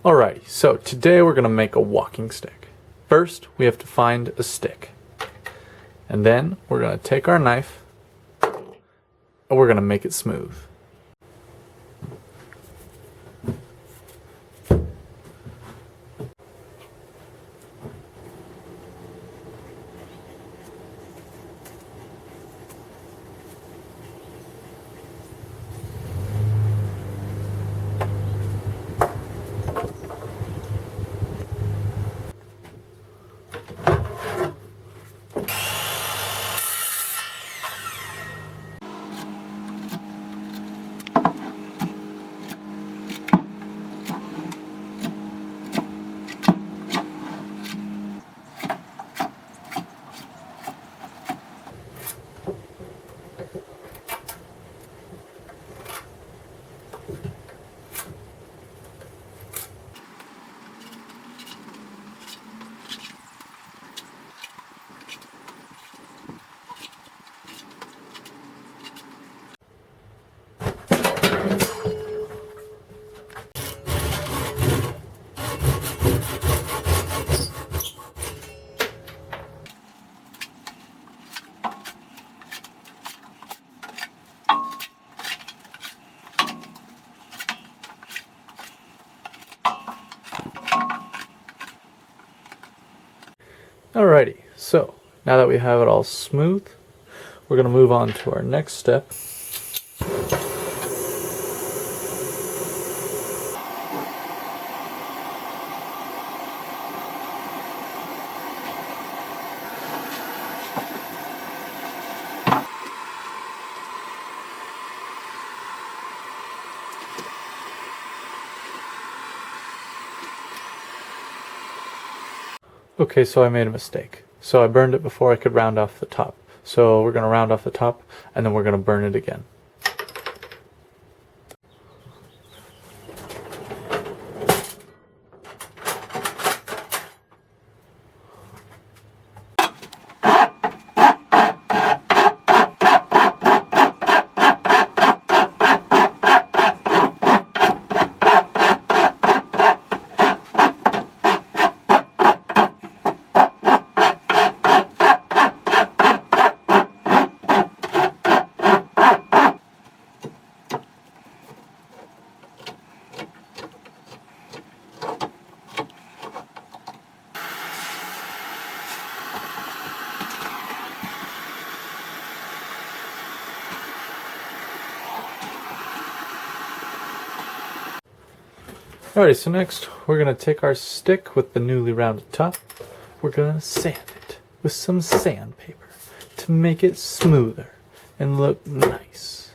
Alrighty, so today we're going to make a walking stick. First, we have to find a stick. And then we're going to take our knife and we're going to make it smooth. Alrighty, so now that we have it all smooth, we're going to move on to our next step. Okay, so I made a mistake. So I burned it before I could round off the top. So we're going to round off the top and then we're going to burn it again. Alright, so next we're going to take our stick with the newly rounded top. We're going to sand it with some sandpaper to make it smoother and look nice.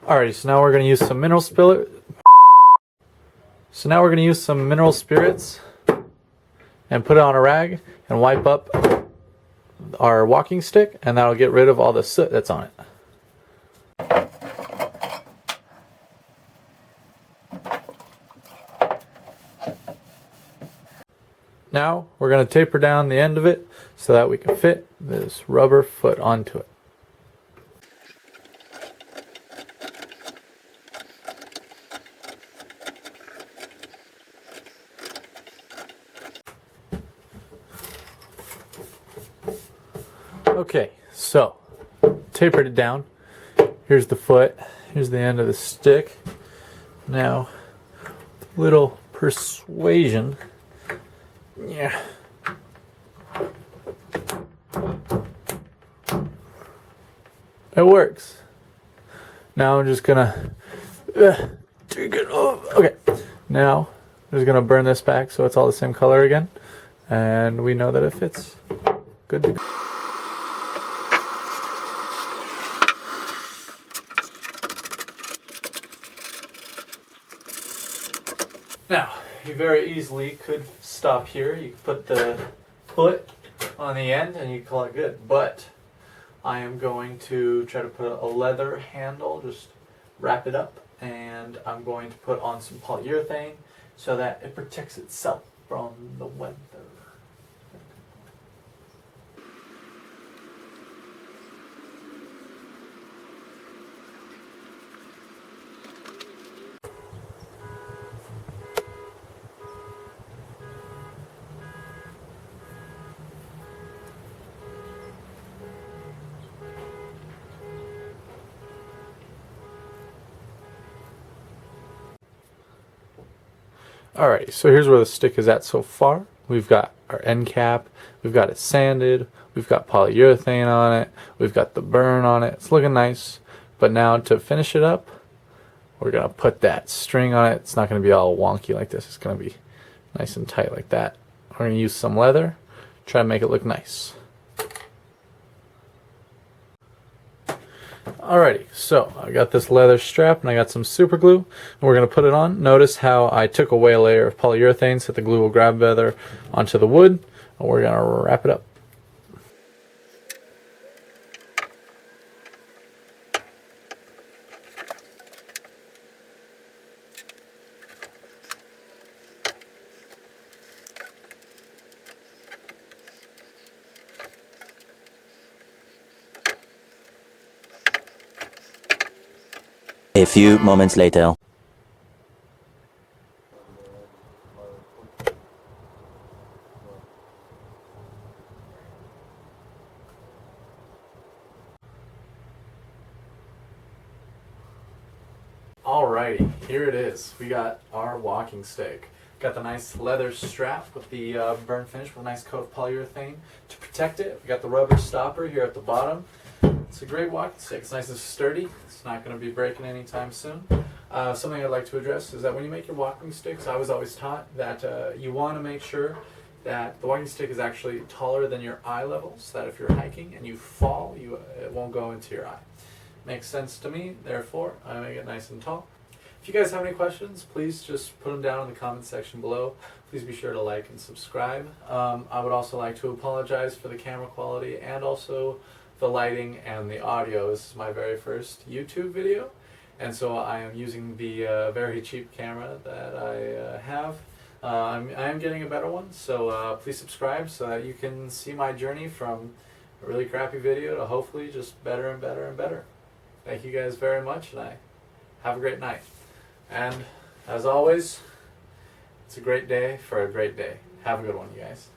Alrighty, so now we're going to use some mineral spirits. So now we're going to use some mineral spirits and put it on a rag and wipe up our walking stick, and that'll get rid of all the soot that's on it. Now we're going to taper down the end of it so that we can fit this rubber foot onto it. Okay, so tapered it down. Here's the foot. Here's the end of the stick. Now, little persuasion. Yeah. It works. Now I'm just gonna take it off. Okay. Now I'm just gonna burn this back so it's all the same color again, and we know that it fits. Good to go. Now, you very easily could stop here. You could put the foot on the end and you call it good. But I am going to try to put a leather handle, just wrap it up, and I'm going to put on some polyurethane so that it protects itself. from the weather. Alrighty, so here's where the stick is at so far. We've got our end cap, we've got it sanded, we've got polyurethane on it, we've got the burn on it. It's looking nice, but now to finish it up, we're going to put that string on it. It's not going to be all wonky like this. It's going to be nice and tight like that. We're going to use some leather, try to make it look nice. Alrighty, so I got this leather strap and I got some super glue and we're going to put it on. Notice how I took away a layer of polyurethane so that the glue will grab better onto the wood, and we're going to wrap it up. A few moments later. Alrighty, here it is. We got our walking stick. Got the nice leather strap with the burn finish with a nice coat of polyurethane to protect it. We got the rubber stopper here at the bottom. It's a great walking stick. It's nice and sturdy. It's not going to be breaking anytime soon. Something I'd like to address is that when you make your walking sticks, I was always taught that you want to make sure that the walking stick is actually taller than your eye level, so that if you're hiking and you fall, it won't go into your eye. Makes sense to me, therefore I make it nice and tall. If you guys have any questions, please just put them down in the comment section below. Please be sure to like and subscribe. I would also like to apologize for the camera quality and also the lighting and the audio. This is my very first YouTube video, and so I am using the very cheap camera that I have. I am getting a better one, so please subscribe so that you can see my journey from a really crappy video to hopefully just better and better and better. Thank you guys very much, and I have a great night. And as always, it's a great day for a great day. Have a good one, you guys.